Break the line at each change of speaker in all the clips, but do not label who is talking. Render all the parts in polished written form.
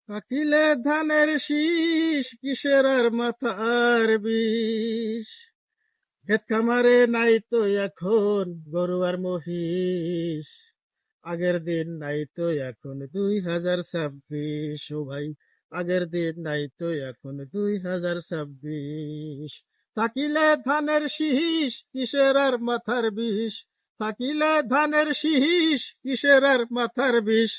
থাকিলে ধানের শীষ কিসের আর মাথার বিষ। ক্ষেত খামারে নাই তো এখন গরু আর মহিষ। আগের দিন নাই তো এখন 2026। ও ভাই, আগের দিন নাই তো এখন 2026। থাকিলে ধানের শীষ কিসের আর মাথার বিষ। থাকিলে ধানের শীষ কিসের আর মাথার বিষ।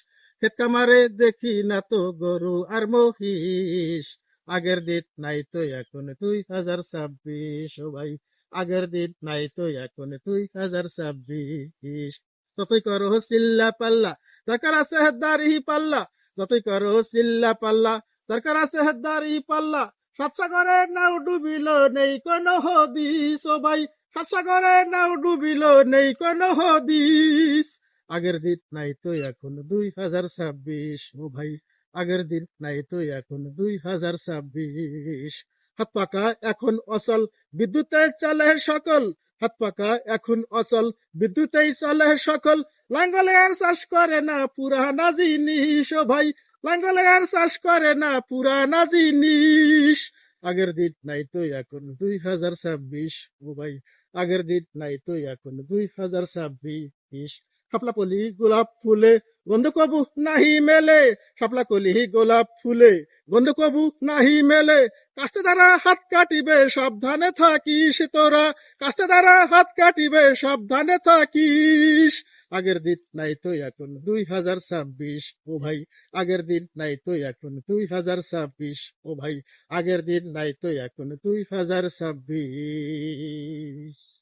ক্ষেত খামারে দেখি না তো গরু আর মহিষ। আগের দিন নাই তো এখন 2026। ও ভাই, আগের দিন নাই তো এখন 2026। যতই করো চিল্লা পাল্লা, দরকার আছে দাড়ি পাল্লা। যতই করো চিল্লা পাল্লা, দরকার আছে দাড়ি পাল্লা। সাতসাগরে নাও ডুবিল নেই কোনো হদিস। ও ভাই, সাতসাগরে নাও ডুবিল নেই কোনো হদিস। আগের দিন নাই তো এখন 2026। ও ভাই, আগের দিন নাই তো এখন 2026। হাত পাকা এখন অচল, বিদ্যুতে চলে সকল। হাত পাকা এখন অচল, বিদ্যুতেই চলে সকল। লাঙ্গলে আর চাষ করে না পুরানা জিনিস। ও ভাই, লাঙ্গলে আর চাষ করে না পুরানা জিনিস। আগের দিন নাই তো এখন 2026। ও ভাই, আগের দিন নাই তো এখন 2026। শাপলা কলি গোলাপ ফুলে গন্ধ কবু নাহি মেলে। শাপলা কলি গোলাপ ফুলে গন্ধ কবু নাহি মেলে। কাস্তে দ্বারা হাত কাটিবে সাবধানে থাকিস তোরা। কাস্তে দ্বারা হাত কাটিবে সাবধানে থাকিস। আগের দিন নাই তো এখন 2026। ও ভাই, আগের দিন নাই তো এখন 2026। ও ভাই, আগের দিন নাই তো এখন 2026।